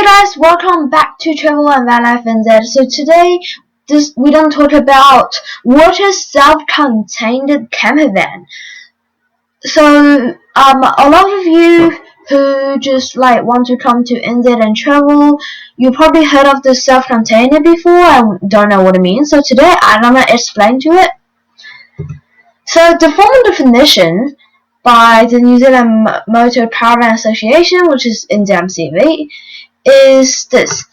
guys, welcome back to Travel and Van Life NZ. So today, we don't talk about what is self-contained camper van. So a lot of you who just want to come to NZ and travel, you probably heard of the self-contained before and don't know what it means. So today I'm gonna explain to it. So the formal definition by the New Zealand Motor Caravan Association, which is NZMCV, is this: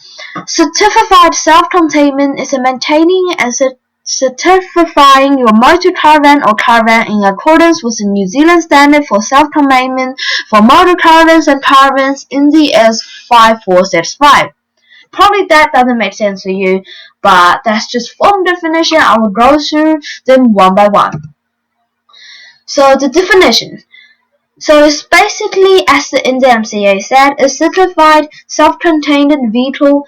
certified self-containment is maintaining and certifying your motor caravan or caravan in accordance with the New Zealand standard for self-containment for motor caravans and caravans NZS 5465. Probably that doesn't make sense to you, but that's just form definition. I will go through them one by one. So the definition. So it's basically, as the NZMCA said, a certified self-contained vehicle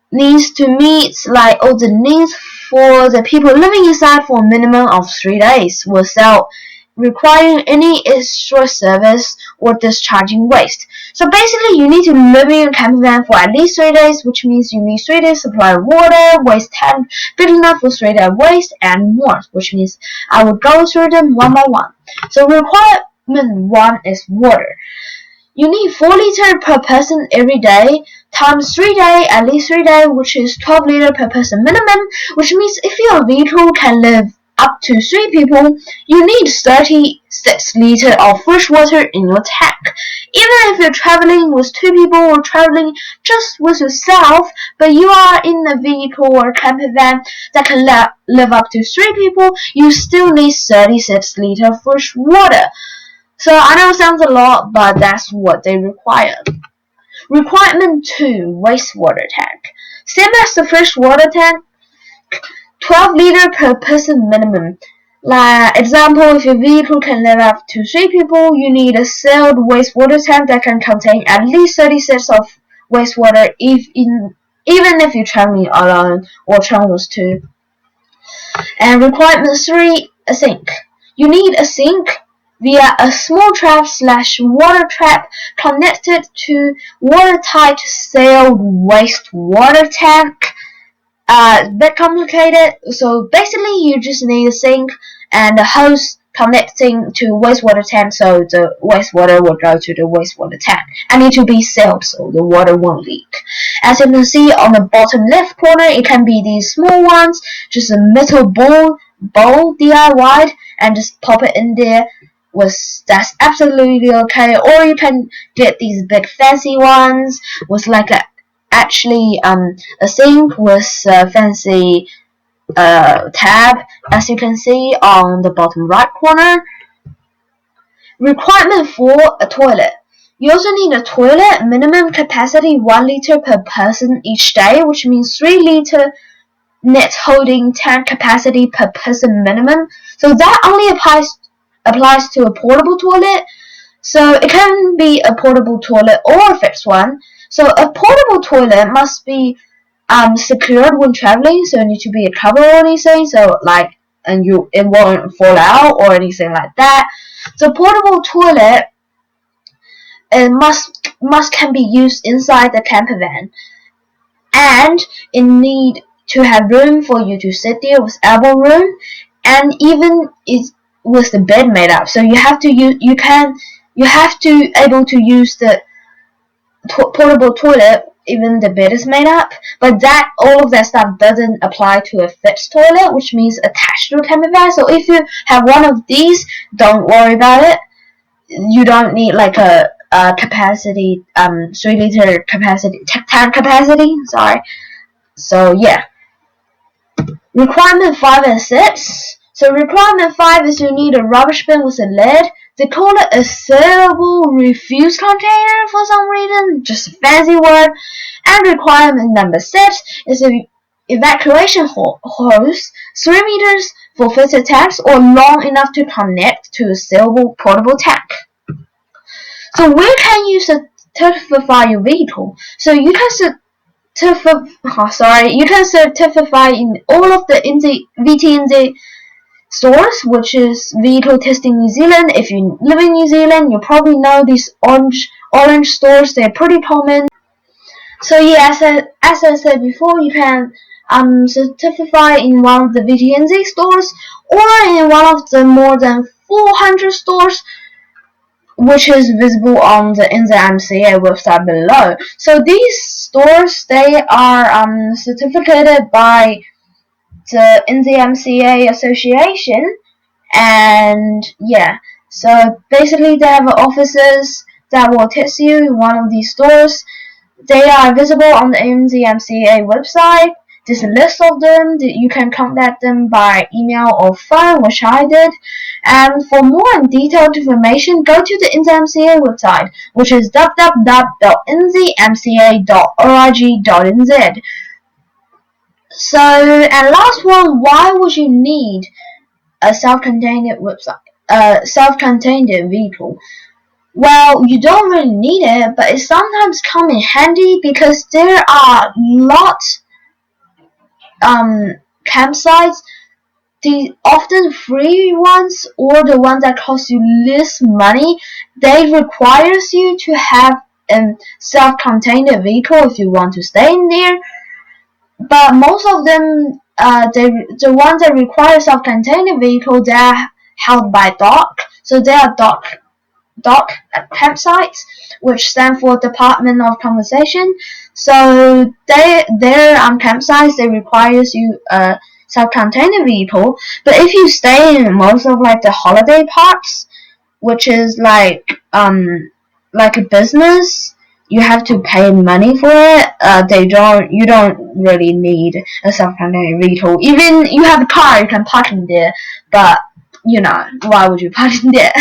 needs to meet all the needs for the people living inside for a minimum of 3 days without requiring any extra service or discharging waste. So basically, you need to live in your camper van for at least 3 days, which means you need 3 days supply of water, waste tank big enough for 3 days waste, and more, which means I will go through them one by one. So requirement 1 is water. You need 4 liters per person every day, times 3 days, at least 3 days, which is 12 liters per person minimum, which means if your vehicle can live up to 3 people, you need 36 liters of fresh water in your tank. Even if you're traveling with 2 people or traveling just with yourself, but you are in a vehicle or camper van that can live up to 3 people, you still need 36 liters of fresh water. So I know it sounds a lot, but that's what they require. Requirement 2, wastewater tank. Same as the freshwater tank, 12 liters per person minimum. Example, if your vehicle can live up to 3 people, you need a sealed wastewater tank that can contain at least 36 of wastewater, even if you're traveling alone or traveling with 2. And requirement 3, a sink. You need a sink via a small trap/water trap connected to watertight sealed wastewater tank. A bit complicated, so basically you just need a sink and a hose connecting to wastewater tank, so the wastewater will go to the wastewater tank. And need to be sealed so the water won't leak. As you can see on the bottom left corner, it can be these small ones, just a metal bowl DIY, and just pop it in there. That's absolutely okay. Or you can get these big fancy ones with a sink with a fancy tab, as you can see on the bottom right corner. Requirement 4, a toilet. You also need a toilet, minimum capacity 1 liter per person each day, which means 3 liter net holding tank capacity per person minimum. So that only applies to a portable toilet. So it can be a portable toilet or a fixed one. So a portable toilet must be secured when traveling, so it needs to be a cover or anything, it won't fall out or anything like that. So portable toilet can be used inside the camper van, and it need to have room for you to sit there with elbow room, and even with the bed made up. So you have to able to use the portable toilet even the bed is made up, but all of that stuff doesn't apply to a fixed toilet, which means attached to a camper van. So if you have one of these, don't worry about it. You don't need a capacity 3 liter capacity tank capacity. Sorry. So yeah. Requirement 5 and 6. So requirement 5 is you need a rubbish bin with a lid. They call it a sealable refuse container for some reason, just a fancy word. And requirement number 6 is an evacuation hose, 3 meters for filter tanks or long enough to connect to a sealable portable tank. So where can you certify your vehicle? So you can certify in all of the VTNZ stores, which is Vehicle Testing New Zealand. If you live in New Zealand, you probably know these orange stores. They're pretty common. So yeah, as I said before, you can certify in one of the VTNZ stores or in one of the more than 400 stores which is visible on the NZMCA website below. So these stores, they are certificated by the NZMCA Association, and yeah, so basically they have offices that will test you in one of these stores. They are visible on the NZMCA website. There's a list of them. You can contact them by email or phone, which I did. And for more detailed information, go to the NZMCA website, which is www.nzmca.org.nz. So, and last one, why would you need a self-contained website, self-contained vehicle? Well, you don't really need it, but it sometimes come in handy because there are lots campsites, the often free ones or the ones that cost you less money. They requires you to have a self-contained vehicle if you want to stay in there. But most of them, the ones that require self-contained vehicle, they're held by DOC. So they are DOC campsites, which stand for Department of Conservation. So their campsites, they requires you a self-contained vehicle. But if you stay in most of like the holiday parks, which is like a business, you have to pay money for it. You don't really need a self-contained vehicle. Even you have a car, you can park in there, but why would you park in there?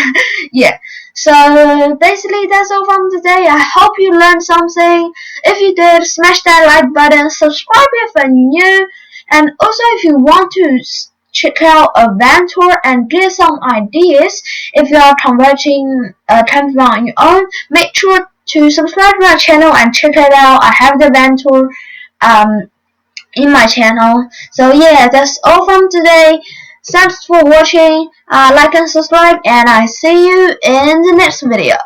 Yeah. So basically that's all from today. I hope you learned something. If you did, smash that like button, subscribe if you're new, and also if you want to check out a van tour and get some ideas if you are converting a camper on your own, make sure to subscribe to my channel and check it out. I have the van tour in my channel. So yeah, that's all from today. Thanks for watching. Like and subscribe, and I see you in the next video.